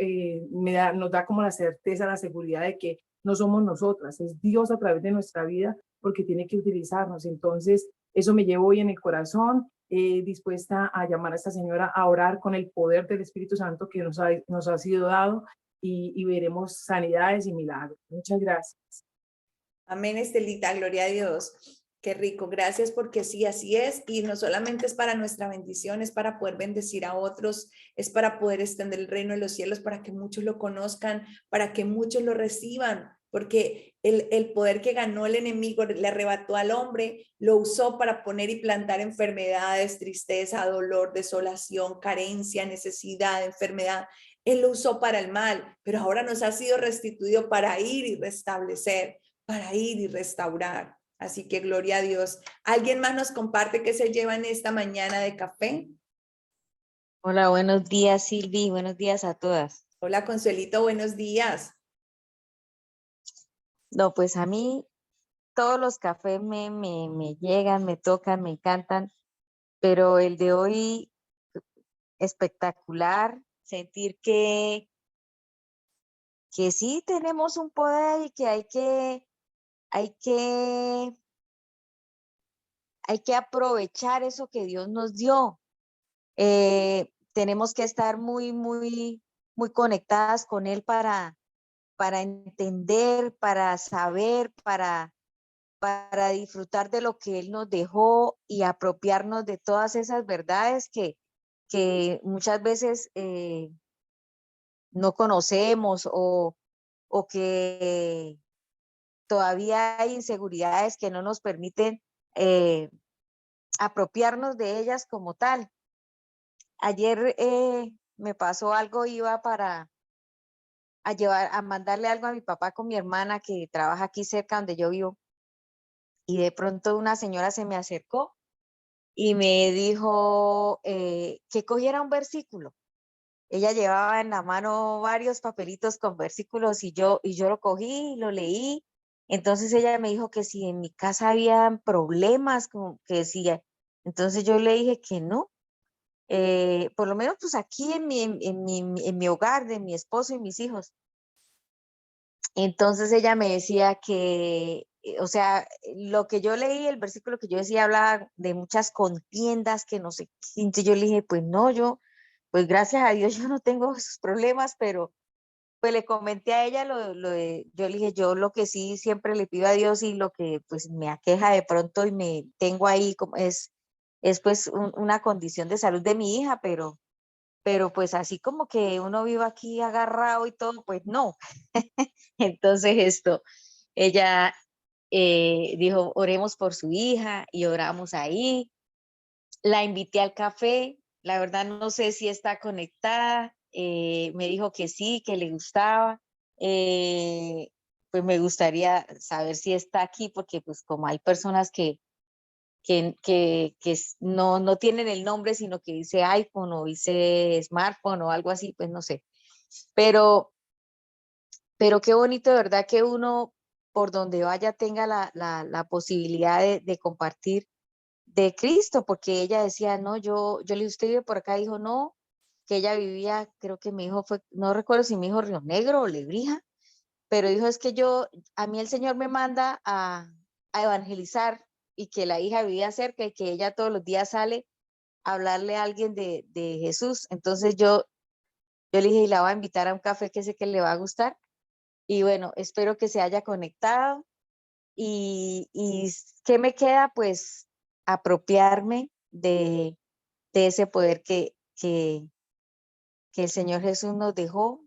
nos da como la certeza, la seguridad de que no somos nosotras, es Dios a través de nuestra vida porque tiene que utilizarnos. Entonces, eso me llevo hoy en el corazón, dispuesta a llamar a esta señora a orar con el poder del Espíritu Santo que nos ha sido dado y veremos sanidades y milagros. Muchas gracias. Amén, Estelita, gloria a Dios. Qué rico, gracias porque sí, así es. Y no solamente es para nuestra bendición, es para poder bendecir a otros, es para poder extender el reino de los cielos, para que muchos lo conozcan, para que muchos lo reciban, porque el poder que ganó el enemigo le arrebató al hombre, lo usó para poner y plantar enfermedades, tristeza, dolor, desolación, carencia, necesidad, enfermedad. Él lo usó para el mal, pero ahora nos ha sido restituido para ir y restablecer, para ir y restaurar. Así que gloria a Dios. ¿Alguien más nos comparte qué se lleva en esta mañana de café? Hola, buenos días, Silvi. Buenos días a todas. Hola, Consuelito, buenos días. No, pues a mí todos los cafés me llegan, me tocan, me encantan, pero el de hoy espectacular, sentir que sí tenemos un poder y que hay que aprovechar eso que Dios nos dio. tenemos que estar muy, muy, muy conectadas con Él para entender, para saber, para disfrutar de lo que Él nos dejó y apropiarnos de todas esas verdades que muchas veces no conocemos o que todavía hay inseguridades que no nos permiten apropiarnos de ellas como tal. Ayer me pasó algo, iba a mandarle algo a mi papá con mi hermana que trabaja aquí cerca donde yo vivo, y de pronto una señora se me acercó y me dijo que cogiera un versículo. Ella llevaba en la mano varios papelitos con versículos y yo lo cogí y lo leí. Entonces ella me dijo que si en mi casa había problemas, como que si, entonces yo le dije que no. Por lo menos pues aquí en mi hogar, de mi esposo y mis hijos. Entonces ella me decía que, o sea, lo que yo leí, el versículo que yo decía, hablaba de muchas contiendas, que no sé qué. Entonces yo le dije, pues no, pues gracias a Dios yo no tengo esos problemas, pero pues le comenté a ella yo le dije, yo lo que sí siempre le pido a Dios y lo que pues me aqueja de pronto y me tengo ahí como es pues una condición de salud de mi hija, pero pues así como que uno vive aquí agarrado y todo, pues no. Entonces ella dijo, oremos por su hija y oramos ahí. La invité al café, la verdad no sé si está conectada, me dijo que sí, que le gustaba. Pues me gustaría saber si está aquí, porque pues como hay personas que no tienen el nombre, sino que dice iPhone o dice smartphone o algo así, pues no sé. Pero qué bonito, de verdad, que uno por donde vaya tenga la posibilidad de compartir de Cristo, porque ella decía, no, yo le usted vive por acá, dijo, no, que ella vivía, creo que mi hijo fue, no recuerdo si mi hijo Río Negro o Lebrija, pero dijo, es que a mí el Señor me manda a evangelizar, y que la hija vivía cerca y que ella todos los días sale a hablarle a alguien de Jesús. Entonces yo le dije, y la voy a invitar a un café que sé que le va a gustar. Y bueno, espero que se haya conectado. Y ¿qué me queda? Pues apropiarme de ese poder que el Señor Jesús nos dejó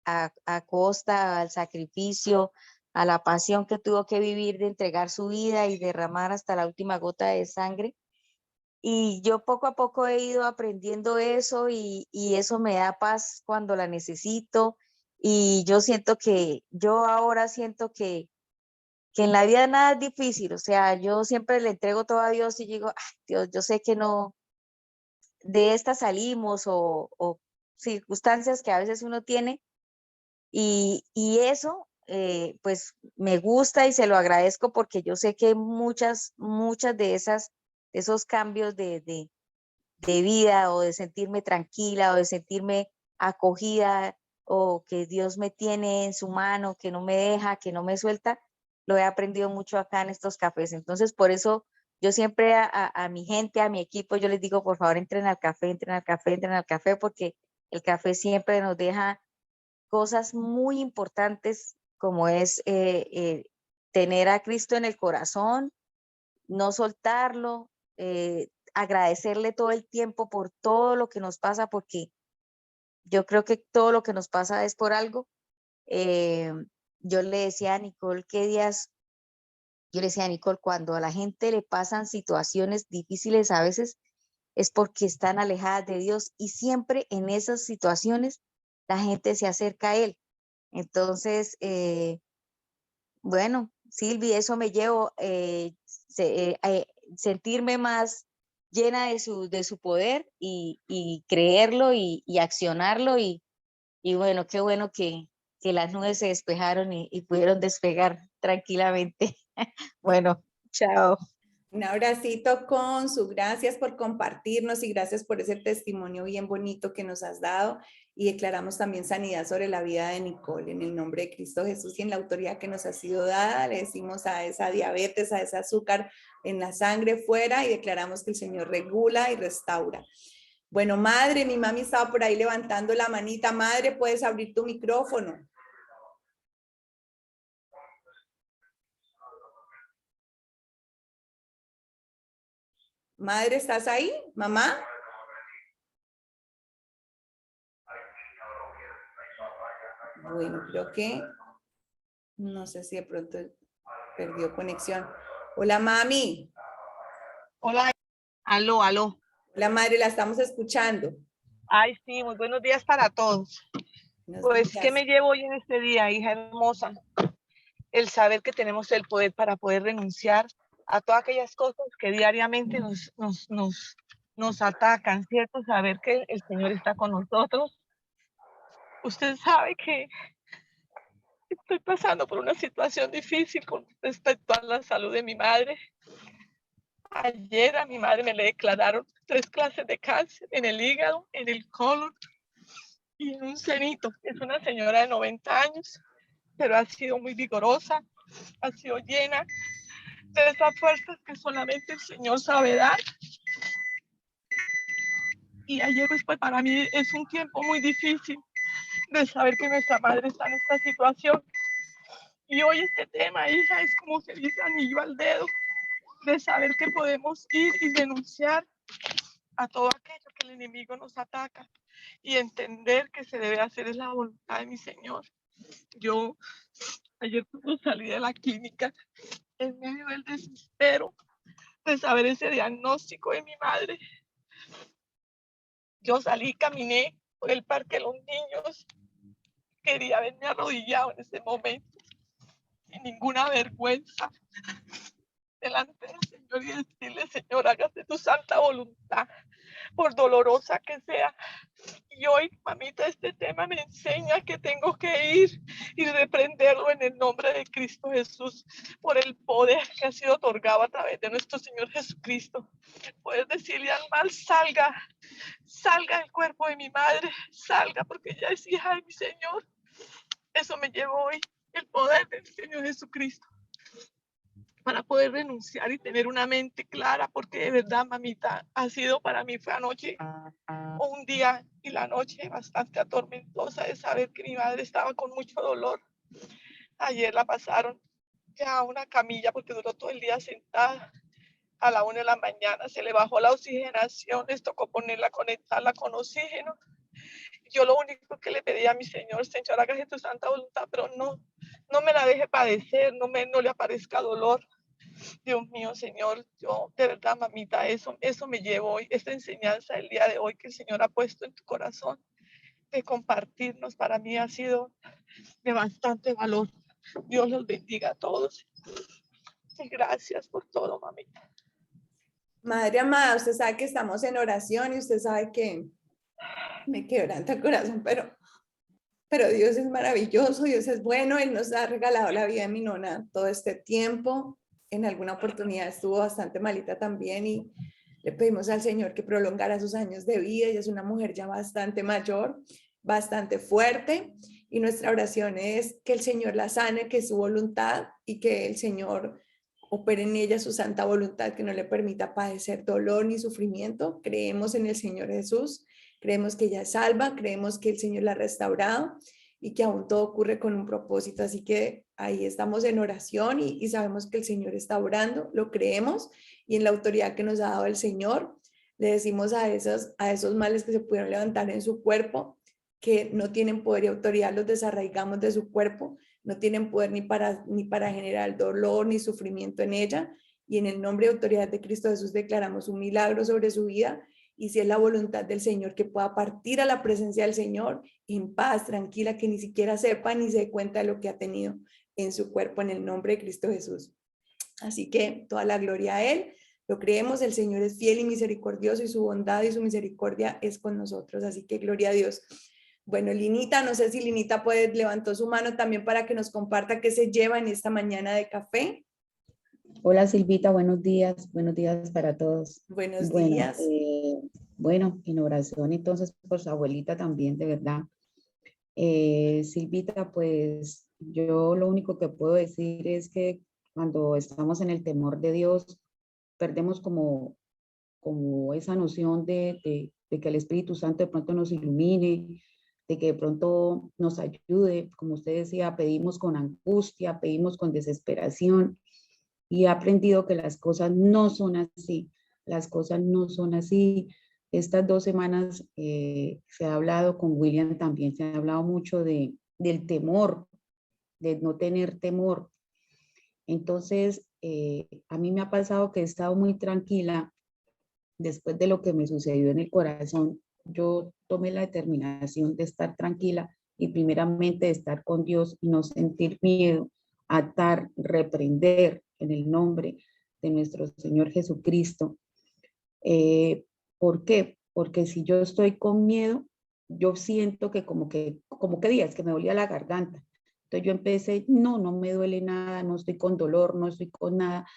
a costa al sacrificio, a la pasión que tuvo que vivir de entregar su vida y derramar hasta la última gota de sangre. Y yo poco a poco he ido aprendiendo eso, y eso me da paz cuando la necesito. Y yo ahora siento que en la vida nada es difícil, o sea, yo siempre le entrego todo a Dios y digo, "Ay, Dios, yo sé que no, de esta salimos", o circunstancias que a veces uno tiene, y eso pues me gusta y se lo agradezco, porque yo sé que muchas de esos cambios de vida, o de sentirme tranquila, o de sentirme acogida, o que Dios me tiene en su mano, que no me deja, que no me suelta, lo he aprendido mucho acá en estos cafés. Entonces, por eso yo siempre a mi gente, a mi equipo, yo les digo, por favor, entren al café, entren al café, entren al café, porque el café siempre nos deja cosas muy importantes, como es tener a Cristo en el corazón, no soltarlo, agradecerle todo el tiempo por todo lo que nos pasa, porque yo creo que todo lo que nos pasa es por algo. Eh, yo le decía a Nicole yo le decía a Nicole, cuando a la gente le pasan situaciones difíciles a veces es porque están alejadas de Dios, y siempre en esas situaciones la gente se acerca a Él. Entonces, bueno, Silvi, eso me llevo, sentirme más llena de su poder, y creerlo, y accionarlo, y bueno, qué bueno que las nubes se despejaron y pudieron despegar tranquilamente. Bueno, chao. Un abracito, Consu, gracias por compartirnos y gracias por ese testimonio bien bonito que nos has dado, y declaramos también sanidad sobre la vida de Nicole en el nombre de Cristo Jesús, y en la autoridad que nos ha sido dada. Le decimos a esa diabetes, a ese azúcar en la sangre fuera, y declaramos que el Señor regula y restaura. Bueno, madre, mi mami estaba por ahí levantando la manita. Madre, puedes abrir tu micrófono. Madre, ¿estás ahí? ¿Mamá? Bueno, creo que no sé si de pronto perdió conexión. Hola, mami. Hola, aló, aló. Hola, madre, la estamos escuchando. Ay, sí, muy buenos días para todos. Buenos Pues, ¿qué días. me llevo hoy en este día, hija hermosa? El saber que tenemos el poder para poder renunciar a todas aquellas cosas que diariamente nos atacan, ¿cierto? Saber que el Señor está con nosotros. Usted sabe que estoy pasando por una situación difícil con respecto a la salud de mi madre. Ayer a mi madre me le declararon 3 clases de cáncer en el hígado, en el colon y en un cenito. Es una señora de 90 años, pero ha sido muy vigorosa, ha sido llena de esas fuerzas que solamente el Señor sabe dar. Y ayer pues para mí es un tiempo muy difícil de saber que nuestra madre está en esta situación. Y hoy este tema, hija, es como se dice anillo al dedo, de saber que podemos ir y denunciar a todo aquello que el enemigo nos ataca y entender que se debe hacer es la voluntad de mi Señor. Yo ayer cuando salí de la clínica, en medio del desespero de saber ese diagnóstico de mi madre, yo salí, caminé por el Parque de los Niños, quería haberme arrodillado en ese momento, sin ninguna vergüenza, delante del Señor y decirle, Señor, hágase tu santa voluntad, por dolorosa que sea. Y hoy, mamita, este tema me enseña que tengo que ir y reprenderlo en el nombre de Cristo Jesús, por el poder que ha sido otorgado a través de nuestro Señor Jesucristo. Puedes decirle al mal, salga, salga del cuerpo de mi madre, salga porque ella es hija de mi Señor. Eso me llevó hoy, el poder del Señor Jesucristo, para poder renunciar y tener una mente clara, porque de verdad, mamita, ha sido para mí, fue anoche un día y la noche bastante atormentosa de saber que mi madre estaba con mucho dolor. Ayer la pasaron ya a una camilla porque duró todo el día sentada. A la 1 de la mañana se le bajó la oxigenación, les tocó ponerla, conectarla con oxígeno. Yo lo único que le pedí a mi Señor, Señor, hágase tu santa voluntad, pero no me la deje padecer, no le aparezca dolor. Dios mío, Señor, yo de verdad, mamita, eso me llevo hoy, esta enseñanza del día de hoy que el Señor ha puesto en tu corazón, de compartirnos, para mí ha sido de bastante valor. Dios los bendiga a todos. Y gracias por todo, mamita. Madre amada, usted sabe que estamos en oración y usted sabe que me quebranta el corazón, pero Dios es maravilloso, Dios es bueno, Él nos ha regalado la vida de mi nona todo este tiempo. En alguna oportunidad estuvo bastante malita también y le pedimos al Señor que prolongara sus años de vida. Ella es una mujer ya bastante mayor, bastante fuerte, y nuestra oración es que el Señor la sane, que es su voluntad y que el Señor opere en ella su santa voluntad, que no le permita padecer dolor ni sufrimiento. Creemos en el Señor Jesús, creemos que ella es salva, creemos que el Señor la ha restaurado y que aún todo ocurre con un propósito. Así que ahí estamos en oración y sabemos que el Señor está orando, lo creemos, y en la autoridad que nos ha dado el Señor, le decimos a esos males que se pudieron levantar en su cuerpo, que no tienen poder y autoridad, los desarraigamos de su cuerpo, no tienen poder ni para generar dolor ni sufrimiento en ella, y en el nombre y autoridad de Cristo Jesús declaramos un milagro sobre su vida, y si es la voluntad del Señor, que pueda partir a la presencia del Señor en paz, tranquila, que ni siquiera sepa ni se dé cuenta de lo que ha tenido en su cuerpo, en el nombre de Cristo Jesús. Así que toda la gloria a Él, lo creemos, el Señor es fiel y misericordioso y su bondad y su misericordia es con nosotros, así que gloria a Dios. Bueno, Linita, no sé si Linita levantó su mano también para que nos comparta qué se lleva en esta mañana de café. Hola Silvita, buenos días para todos. Buenos días. Bueno, en oración entonces por su abuelita también, de verdad. Silvita, pues yo lo único que puedo decir es que cuando estamos en el temor de Dios, perdemos como esa noción de de que el Espíritu Santo de pronto nos ilumine, de que de pronto nos ayude. Como usted decía, pedimos con angustia, pedimos con desesperación, y he aprendido que las cosas no son así, las cosas no son así. Estas 2 semanas se ha hablado con William también, se ha hablado mucho del temor, de no tener temor. Entonces, a mí me ha pasado que he estado muy tranquila después de lo que me sucedió en el corazón. Yo tomé la determinación de estar tranquila y primeramente de estar con Dios y no sentir miedo, atar, reprender en el nombre de nuestro Señor Jesucristo. ¿Por qué? Porque si yo estoy con miedo, yo siento que como que días que me dolía la garganta. Entonces yo empecé, no me duele nada, no estoy con dolor, no estoy con nada.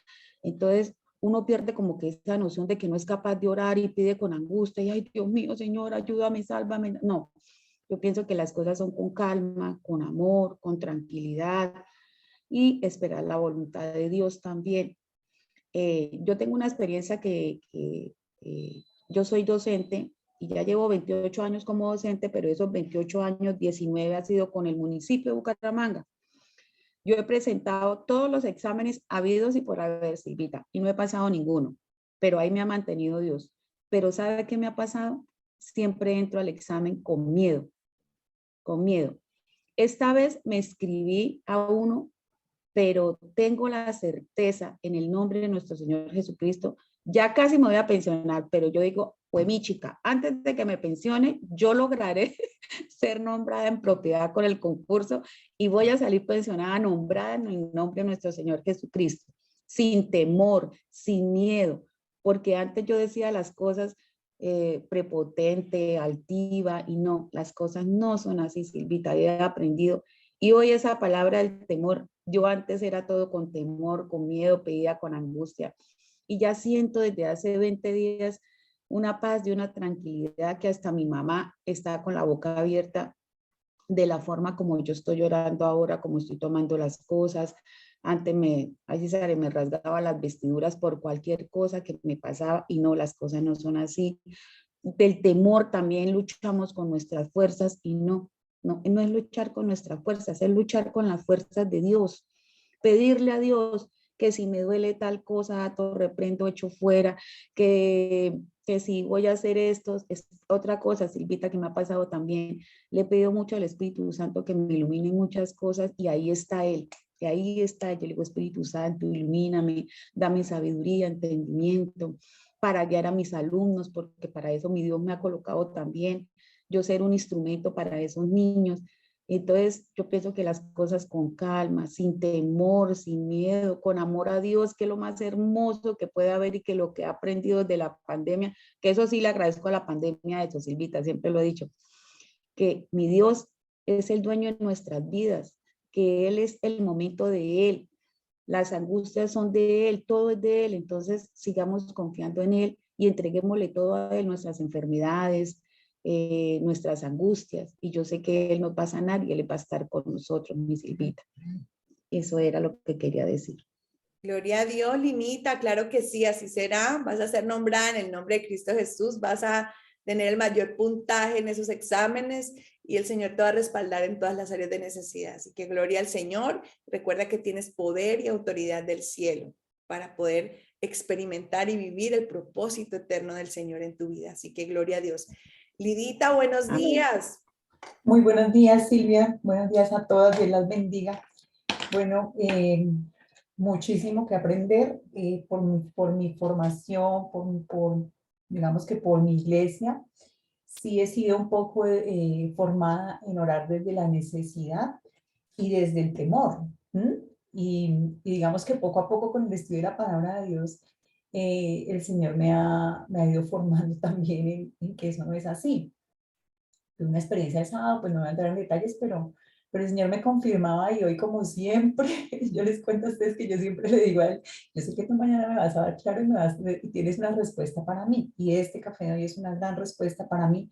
Entonces uno pierde como que esa noción de que no es capaz de orar y pide con angustia y, ay, Dios mío, Señor, ayúdame, sálvame. No, yo pienso que las cosas son con calma, con amor, con tranquilidad y esperar la voluntad de Dios también. Yo tengo una experiencia que yo soy docente y ya llevo 28 años como docente, pero esos 28 años, 19 ha sido con el municipio de Bucaramanga. Yo he presentado todos los exámenes habidos y por haber, Silvita, y no he pasado ninguno, pero ahí me ha mantenido Dios. Pero ¿sabe qué me ha pasado? Siempre entro al examen con miedo, con miedo. Esta vez me escribí a uno, pero tengo la certeza en el nombre de nuestro Señor Jesucristo, ya casi me voy a pensionar, pero yo digo, pues mi chica, antes de que me pensione, yo lograré ser nombrada en propiedad con el concurso y voy a salir pensionada, nombrada en el nombre de nuestro Señor Jesucristo, sin temor, sin miedo, porque antes yo decía las cosas prepotente, altiva, y no, las cosas no son así, Silvita, he aprendido. Y hoy esa palabra del temor, yo antes era todo con temor, con miedo, pedía con angustia. Y ya siento desde hace 20 días una paz y una tranquilidad que hasta mi mamá está con la boca abierta de la forma como yo estoy llorando ahora, como estoy tomando las cosas. Antes me rasgaba las vestiduras por cualquier cosa que me pasaba y no, las cosas no son así. Del temor también luchamos con nuestras fuerzas y no es luchar con nuestras fuerzas, es luchar con las fuerzas de Dios. Pedirle a Dios que si me duele tal cosa, todo reprendo, echo fuera, que si voy a hacer esto, es otra cosa, Silvita, que me ha pasado también. Le he pedido mucho al Espíritu Santo que me ilumine muchas cosas y ahí está Él. Y ahí está, yo le digo, Espíritu Santo, ilumíname, dame sabiduría, entendimiento para guiar a mis alumnos, porque para eso mi Dios me ha colocado también, yo ser un instrumento para esos niños. Entonces yo pienso que las cosas con calma, sin temor, sin miedo, con amor a Dios, que es lo más hermoso que puede haber y que lo que he aprendido de la pandemia, que eso sí le agradezco a la pandemia de eso, Silvita, siempre lo he dicho, que mi Dios es el dueño de nuestras vidas, que Él es el momento de Él, las angustias son de Él, todo es de Él, entonces sigamos confiando en Él y entreguémosle todo a Él, nuestras enfermedades, nuestras angustias, y yo sé que Él nos va a sanar y Él va a estar con nosotros, mi Silvita. Eso era lo que quería decir. Gloria a Dios, Linita, claro que sí, así será. Vas a ser nombrada en el nombre de Cristo Jesús, vas a tener el mayor puntaje en esos exámenes y el Señor te va a respaldar en todas las áreas de necesidad. Así que gloria al Señor. Recuerda que tienes poder y autoridad del cielo para poder experimentar y vivir el propósito eterno del Señor en tu vida. Así que gloria a Dios. Lidita, buenos Amén. días. Muy buenos días, Silvia. Buenos días a todas. Dios las bendiga. Bueno, muchísimo que aprender por mi formación, digamos que por mi iglesia. Sí he sido un poco formada en orar desde la necesidad y desde el temor. Y digamos que poco a poco con el estudio de la palabra de Dios, el Señor me ha ido formando también en que eso no es así. Una experiencia de sábado, pues no voy a entrar en detalles, pero el Señor me confirmaba y hoy como siempre, yo les cuento a ustedes que yo siempre le digo a Él, yo sé que tú mañana me vas a dar claro y tienes una respuesta para mí, y este café de hoy es una gran respuesta para mí.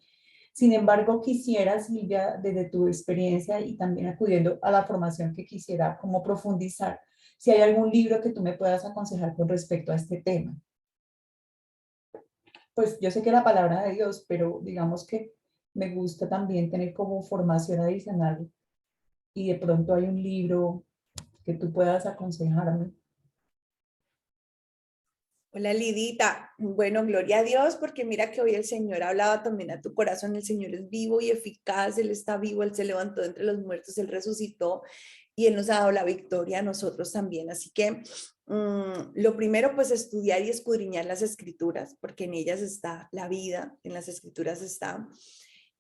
Sin embargo, quisiera, Silvia, desde tu experiencia y también acudiendo a la formación que quisiera como profundizar, si hay algún libro que tú me puedas aconsejar con respecto a este tema. pues yo sé que la palabra de Dios, pero digamos que me gusta también tener como formación adicional y de pronto hay un libro que tú puedas aconsejarme. Hola Lidita, bueno, gloria a Dios, porque mira que hoy el Señor ha hablado también a tu corazón, el Señor es vivo y eficaz, Él está vivo, Él se levantó de entre los muertos, Él resucitó y Él nos ha dado la victoria a nosotros también. Así que lo primero pues estudiar y escudriñar las escrituras, porque en ellas está la vida, en las escrituras está.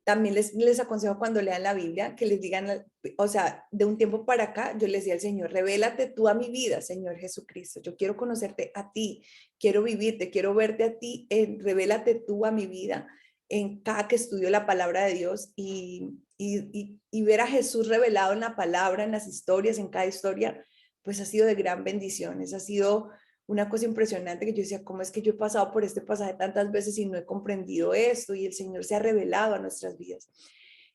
También les aconsejo cuando lean la Biblia que les digan, o sea, de un tiempo para acá, yo les decía al Señor, revélate tú a mi vida, Señor Jesucristo. Yo quiero conocerte a ti, quiero vivirte, quiero verte a ti, revélate tú a mi vida en cada que estudio la palabra de Dios y ver a Jesús revelado en la palabra, en las historias, en cada historia, pues ha sido de gran bendición. Ha sido una cosa impresionante que yo decía, ¿cómo es que yo he pasado por este pasaje tantas veces y no he comprendido esto? Y el Señor se ha revelado a nuestras vidas.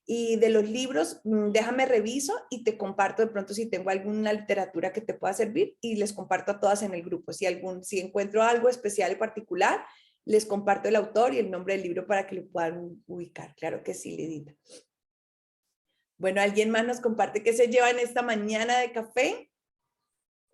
Y de los libros, déjame reviso y te comparto de pronto si tengo alguna literatura que te pueda servir y les comparto a todas en el grupo. Si encuentro algo especial y particular, les comparto el autor y el nombre del libro para que lo puedan ubicar. Claro que sí, Lidita. Bueno, ¿alguien más nos comparte qué se lleva en esta mañana de café?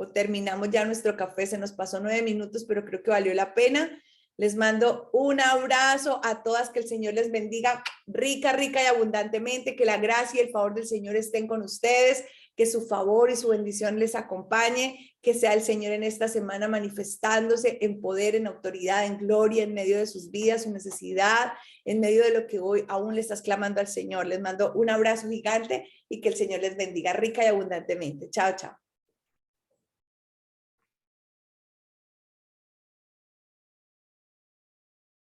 O terminamos ya nuestro café, se nos pasó 9 minutos, pero creo que valió la pena. Les mando un abrazo a todas, que el Señor les bendiga rica, rica y abundantemente, que la gracia y el favor del Señor estén con ustedes, que su favor y su bendición les acompañe, que sea el Señor en esta semana manifestándose en poder, en autoridad, en gloria, en medio de sus vidas, su necesidad, en medio de lo que hoy aún le estás clamando al Señor. Les mando un abrazo gigante y que el Señor les bendiga rica y abundantemente. Chao, chao.